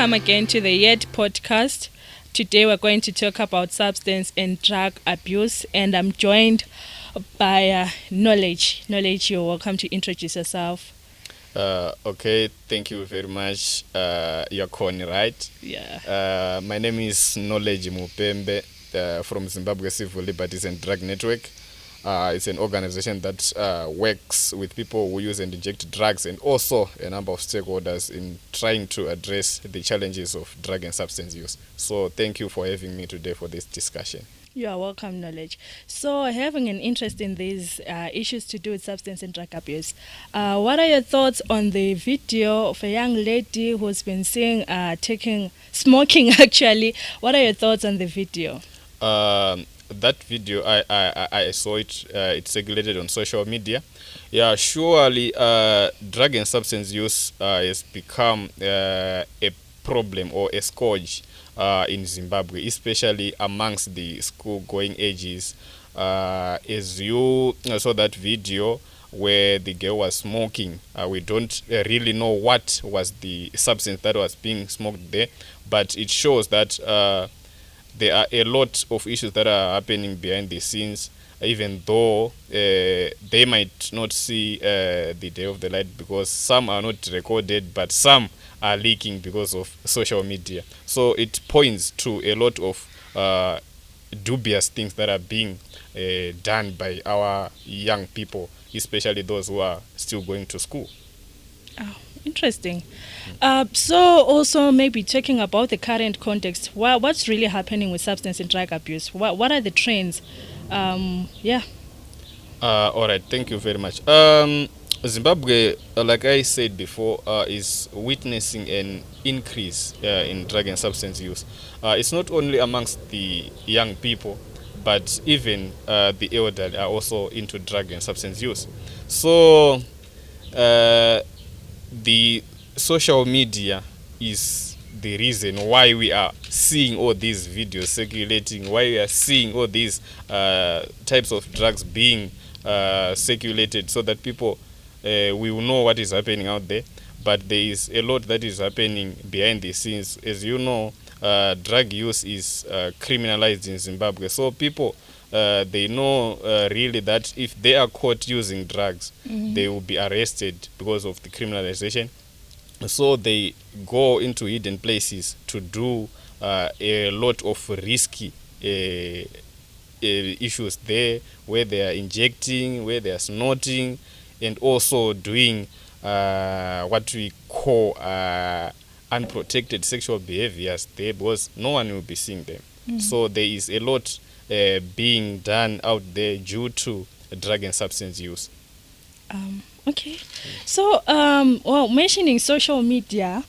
welcome again to the Yet podcast. Today we're going to talk about substance and drug abuse, and I'm joined by Knowledge. Knowledge, you're welcome to introduce yourself. Okay, thank you very much. You're Connie, right? Yeah. My name is Knowledge Mupembe from Zimbabwe Civil Liberties and Drug Network. It's an organization that works with people who use and inject drugs, and also a number of stakeholders in trying to address the challenges of drug and substance use. So thank you for having me today for this discussion. You are welcome, Knowledge. So, having an interest in these issues to do with substance and drug abuse, what are your thoughts on the video of a young lady who's been seen smoking actually? What are your thoughts on the video? That video, I saw it. It circulated on social media. Yeah, surely drug and substance use has become a problem or a scourge in Zimbabwe, especially amongst the school-going ages. As you saw that video where the girl was smoking, we don't really know what was the substance that was being smoked there, but it shows that there are a lot of issues that are happening behind the scenes, even though they might not see the day of the light, because some are not recorded, but some are leaking because of social media. So it points to a lot of dubious things that are being done by our young people, especially those who are still going to school. Oh, interesting. So also maybe talking about the current context, what's really happening with substance and drug abuse? What are the trends? Yeah. All right, thank you very much. Zimbabwe, like I said before, is witnessing an increase in drug and substance use. It's not only amongst the young people, but even the elderly are also into drug and substance use. So the social media is the reason why we are seeing all these videos circulating, why we are seeing all these types of drugs being circulated, so that people we will know what is happening out there. But there is a lot that is happening behind the scenes. As you know, drug use is criminalized in Zimbabwe, so people they know really that if they are caught using drugs, they will be arrested because of the criminalization. So they go into hidden places to do a lot of risky issues there, where they are injecting, where they are snorting, and also doing what we call unprotected sexual behaviors there, because no one will be seeing them. So there is a lot being done out there due to drug and substance use. Okay. So, mentioning social media,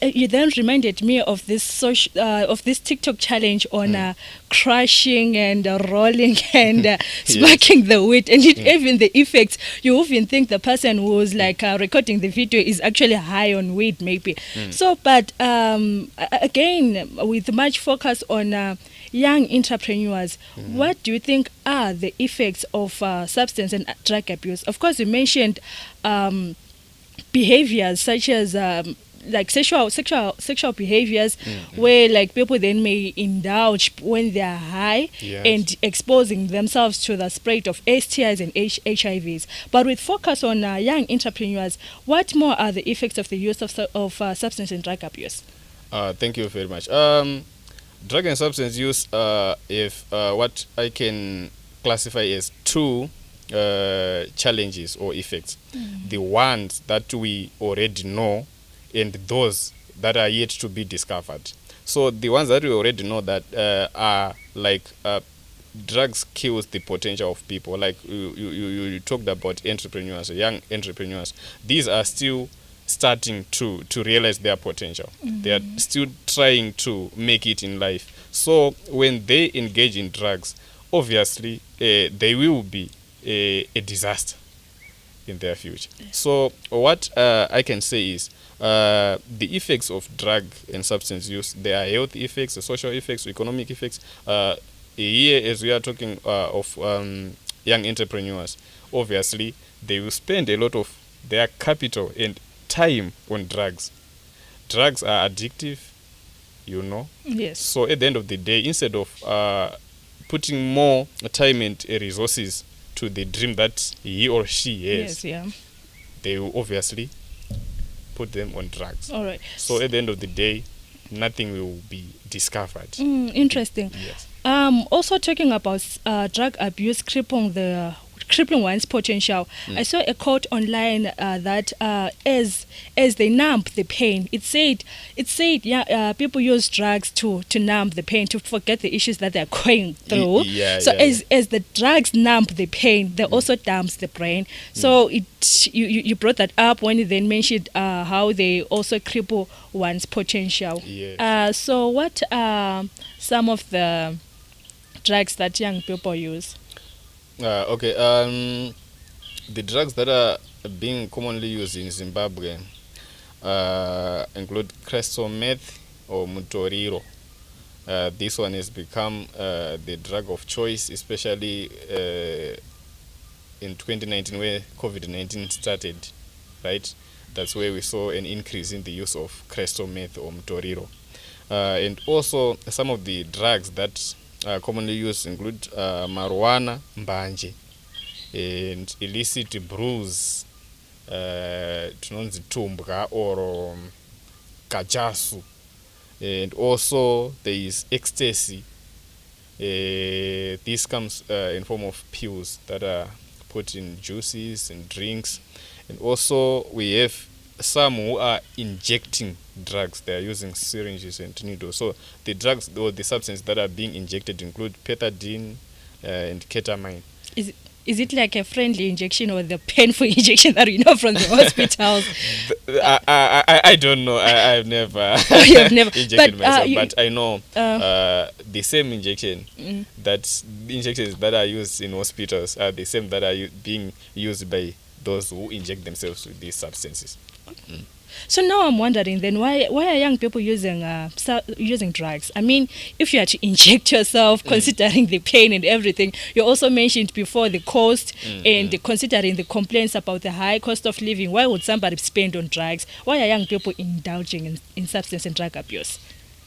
you then reminded me of this of this TikTok challenge on crushing and rolling and smoking the weed, and even the effects. You even think the person who was like recording the video is actually high on weed, maybe. So, but again, with much focus on young entrepreneurs, what do you think are the effects of substance and drug abuse? Of course, you mentioned behaviors such as like sexual behaviors, where like people then may indulge when they are high, and exposing themselves to the spread of STIs and HIVs. But with focus on young entrepreneurs, what more are the effects of the use of substance and drug abuse? Thank you very much. Drug and substance use, if what I can classify as two challenges or effects. The ones that we already know, and those that are yet to be discovered. So the ones that we already know that are like drugs kills the potential of people. Like you talked about entrepreneurs, young entrepreneurs. These are still starting to realize their potential. They are still trying to make it in life. So when they engage in drugs, obviously they will be a disaster in their future. So what I can say is the effects of drug and substance use, there are health effects, social effects, economic effects. Here, as we are talking of young entrepreneurs, obviously they will spend a lot of their capital and time on drugs. drugs are addictive, Yes. So at the end of the day, instead of putting more time and resources to the dream that he or she has, Yes, yeah. they will obviously put them on drugs. All right. So at the end of the day, nothing will be discovered. Interesting. Yes. Also talking about drug abuse crippling one's potential. I saw a quote online that as they numb the pain, it said people use drugs to numb the pain, to forget the issues that they're going through. As the drugs numb the pain, they also numbs the brain. So you brought that up when you then mentioned how they also cripple one's potential. Yes. So what are some of the drugs that young people use? Okay. The drugs that are being commonly used in Zimbabwe include crystal meth or mutoriro. This one has become the drug of choice, especially in 2019 where COVID-19 started, right? That's where we saw an increase in the use of crystal meth or mutoriro. And also some of the drugs that are commonly used include marijuana, mbanje, and illicit brews, tinonzi tumbwa or kajasu, and also there is ecstasy. This comes in form of pills that are put in juices and drinks, and also we have some who are injecting drugs. They are using syringes and needles. So the drugs or the substances that are being injected include pethidine and ketamine. Is it like a friendly injection or the painful injection that we know from the hospitals? I don't know. I've never, You've never injected myself, but I know the same injection the injections that are used in hospitals are the same that are being used by those who inject themselves with these substances. So now I'm wondering then why are young people using drugs? I mean, if you are to inject yourself, considering the pain and everything, you also mentioned before the cost and considering the complaints about the high cost of living, why would somebody spend on drugs? Why are young people indulging in substance and drug abuse?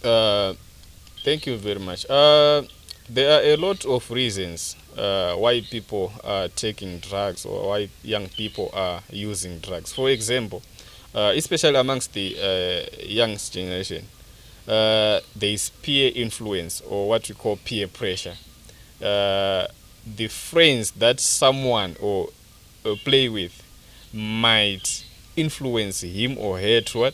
Thank you very much. There are a lot of reasons why people are taking drugs or why young people are using drugs. For example, especially amongst the young generation, there is peer influence or what we call peer pressure. The friends that someone or play with might influence him or her to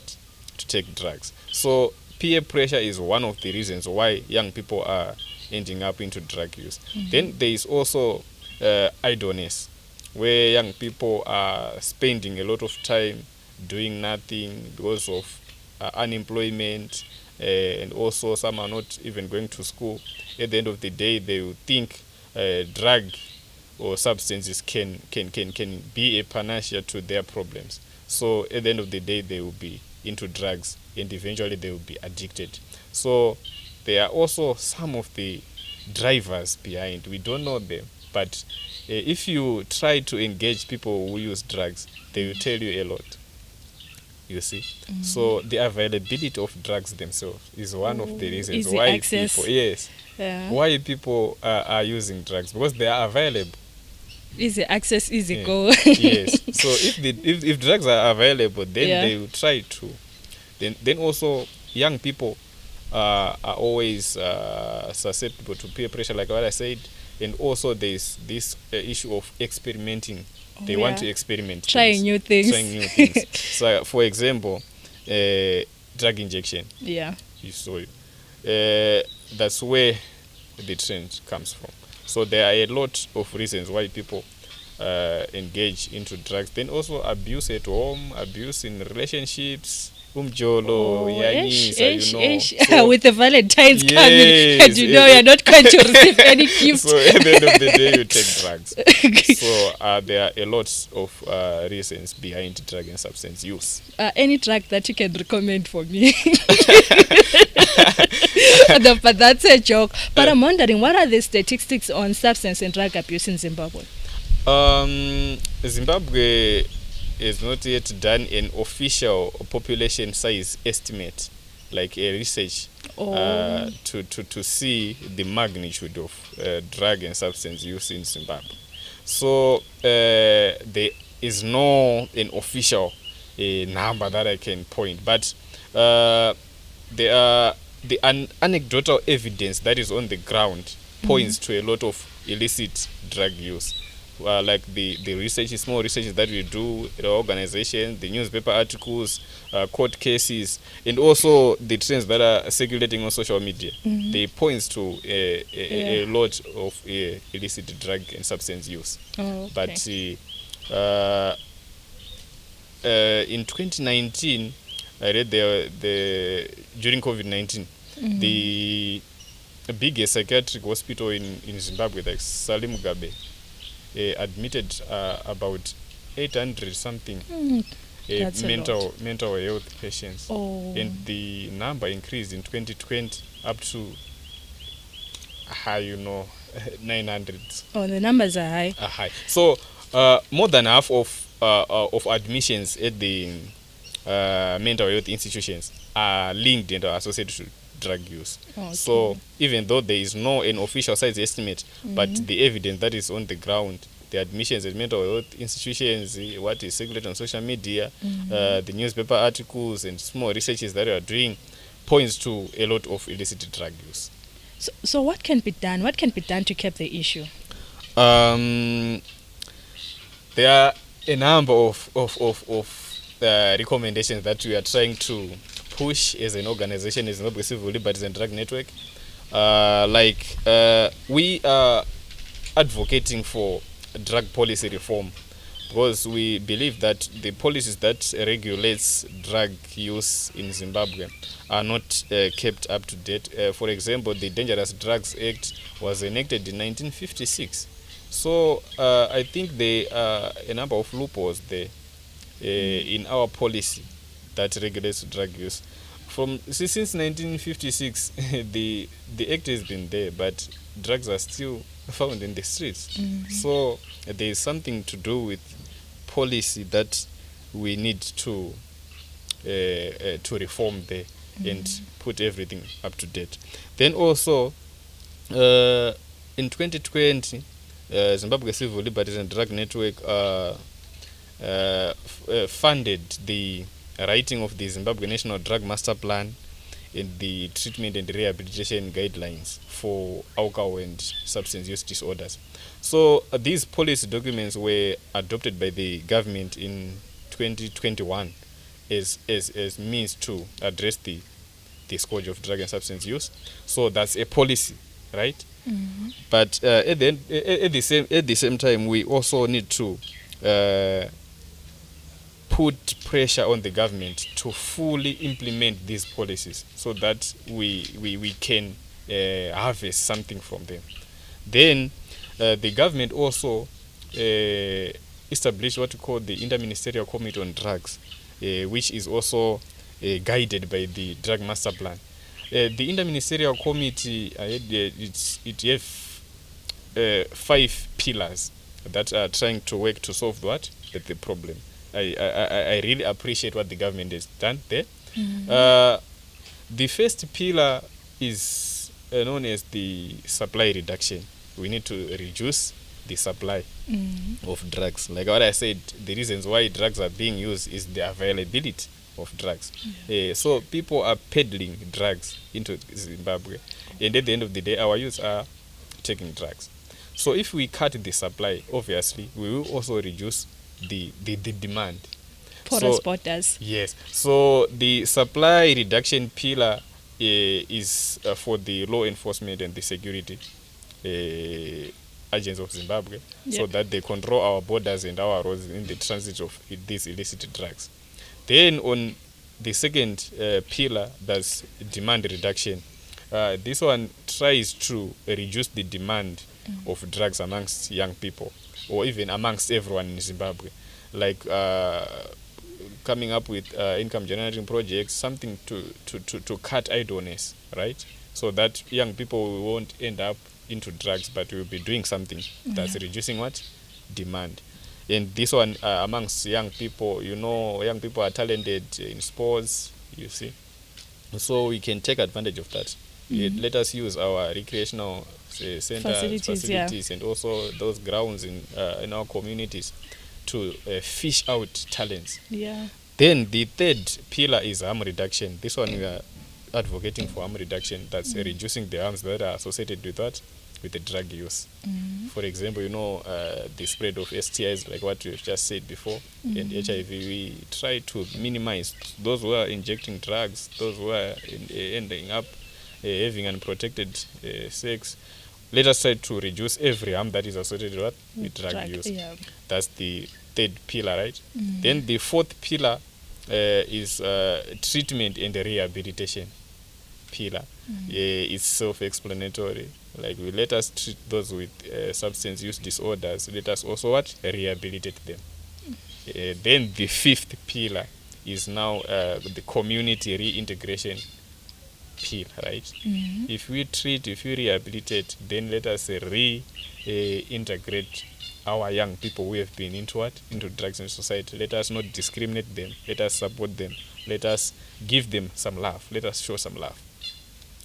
take drugs. So peer pressure is one of the reasons why young people are ending up into drug use. Then there is also idleness, where young people are spending a lot of time doing nothing because of unemployment, and also some are not even going to school. At the end of the day, they will think drug or substances can be a panacea to their problems. So at the end of the day, they will be into drugs and eventually they will be addicted. So there are also some of the drivers behind. We don't know them, but if you try to engage people who use drugs, they will tell you a lot. You see, so the availability of drugs themselves is one of the reasons Easy why access. people, why people are using drugs, because they are available. Easy access, easy go. Yes. So if drugs are available, then they will try to. Then also young people are always susceptible to peer pressure, like what I said, and also there's this issue of experimenting. They want to experiment, trying new things. So, for example, drug injection. Yeah. You saw that's where the trend comes from. So there are a lot of reasons why people engage into drugs. Then also abuse at home, abuse in relationships. So, with the Valentine's coming, and you're not going to receive any gift. So at the end of the day, you take drugs. So there are a lot of reasons behind drug and substance use. Any drug that you can recommend for me? But that's a joke. But I'm wondering, what are the statistics on substance and drug abuse in Zimbabwe? Zimbabwe has not yet done an official population size estimate, like a research, to see the magnitude of drug and substance use in Zimbabwe. So there is no an official number that I can point, but there are the anecdotal evidence that is on the ground points to a lot of illicit drug use. Like the research, small research that we do, the organization, the newspaper articles, court cases, and also the trends that are circulating on social media. They points to a lot of illicit drug and substance use. Oh, okay. But in 2019, I read the during COVID-19, the biggest psychiatric hospital in Zimbabwe, like Salim Mugabe, admitted about 800 something mental health patients, and the number increased in 2020 up to 900. Oh, the numbers are high. High. So more than half of admissions at the mental health institutions are linked and are associated to drug use. Okay. So even though there is no an official size estimate, but the evidence that is on the ground, the admissions at mental health institutions, what is circulating on social media, the newspaper articles and small researches that we are doing, points to a lot of illicit drug use. So what can be done? What can be done to curb the issue? There are a number of recommendations that we are trying to push as an organization, as Zimbabwe Civil Liberties and Drug Network. We are advocating for drug policy reform, because we believe that the policies that regulates drug use in Zimbabwe are not kept up to date. For example, the Dangerous Drugs Act was enacted in 1956. So I think there are a number of loopholes there in our policy that regulates drug use. Since 1956, the act has been there, but drugs are still found in the streets. So there is something to do with policy that we need to reform there and put everything up to date. Then also in 2020, Zimbabwe Civil Liberties and Drug Network funded the writing of the Zimbabwe National Drug Master Plan and the treatment and rehabilitation guidelines for alcohol and substance use disorders. So these policy documents were adopted by the government in 2021 as means to address the scourge of drug and substance use. So that's a policy, right? But at the same time, we also need to put pressure on the government to fully implement these policies so that we can harvest something from them. Then the government also established what we call the Interministerial Committee on Drugs, which is also guided by the Drug Master Plan. The Interministerial Committee, it have 5 pillars that are trying to work to solve the problem. I really appreciate what the government has done there. The first pillar is known as the supply reduction. We need to reduce the supply of drugs. Like what I said, the reasons why drugs are being used is the availability of drugs. So people are peddling drugs into Zimbabwe, and at the end of the day, our youth are taking drugs. So if we cut the supply, obviously, we will also reduce the demand. Porous borders. Yes. So the supply reduction pillar is for the law enforcement and the security agents of Zimbabwe, so that they control our borders and our roads in the transit of these illicit drugs. Then on the second pillar, that's demand reduction. This one tries to reduce the demand of drugs amongst young people, or even amongst everyone in Zimbabwe, like coming up with income generating projects, something to cut idleness, right? So that young people won't end up into drugs, but we'll be doing something that's reducing demand. And this one amongst young people, young people are talented in sports, you see. So we can take advantage of that. Let us use our recreational centers, facilities, and also those grounds in our communities to fish out talents. Yeah. Then the third pillar is harm reduction. This one we are advocating for harm reduction. That's reducing the harms that are associated with what? With the drug use. For example, the spread of STIs, like what we've just said before, and HIV. We try to minimize those who are injecting drugs, those who are ending up having unprotected sex. Let us try to reduce every harm that is associated with drug use. Yeah. That's the third pillar, right? Then the fourth pillar is treatment and rehabilitation pillar. It's self-explanatory. Like, we let us treat those with substance use disorders. Let us also rehabilitate them. Then the fifth pillar is now the community reintegration pillar, right? If we treat, if we rehabilitate, then let us reintegrate our young people who have been into drugs in society. Let us not discriminate them. Let us support them. Let us give them some love. Let us show some love,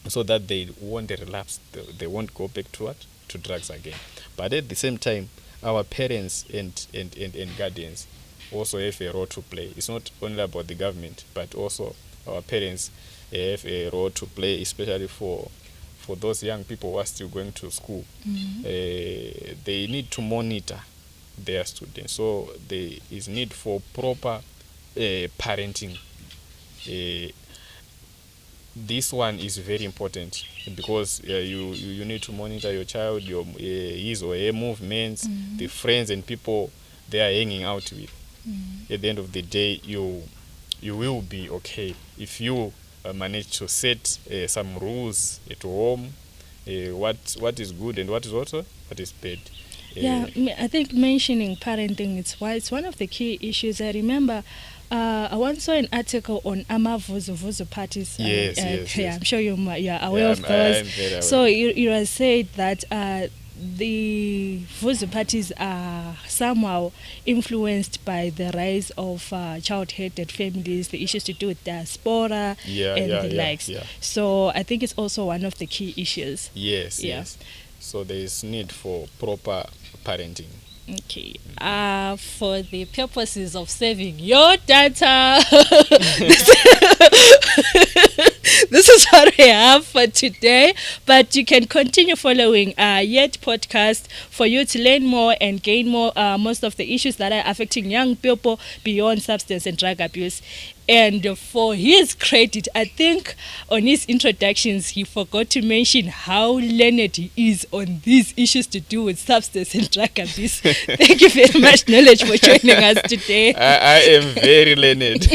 so that they won't relapse. They won't go back to drugs again. But at the same time, our parents and guardians also have a role to play. It's not only about the government, but also our parents have a role to play, especially for those young people who are still going to school. They need to monitor their students. So there is need for proper parenting. This one is very important, because you need to monitor your child, his or her movements, the friends and people they are hanging out with. At the end of the day, you will be okay if you manage to set some rules at home, what is good and what is bad. I think mentioning parenting, it's one of the key issues. I remember I once saw an article on Vuzu parties. Yes. Yeah, I'm sure you're aware of those. So you have said that the Vuzu parties are somehow influenced by the rise of child-headed families, the issues to do with diaspora and the likes. So I think it's also one of the key issues. Yes. So there is need for proper parenting. Okay. For the purposes of saving your data, this is what we have for today. But you can continue following Yet podcast for you to learn more and gain more most of the issues that are affecting young people beyond substance and drug abuse. And for his credit, I think on his introductions, he forgot to mention how learned he is on these issues to do with substance and drug abuse. Thank you very much, Knowledge, for joining us today. I am very learned.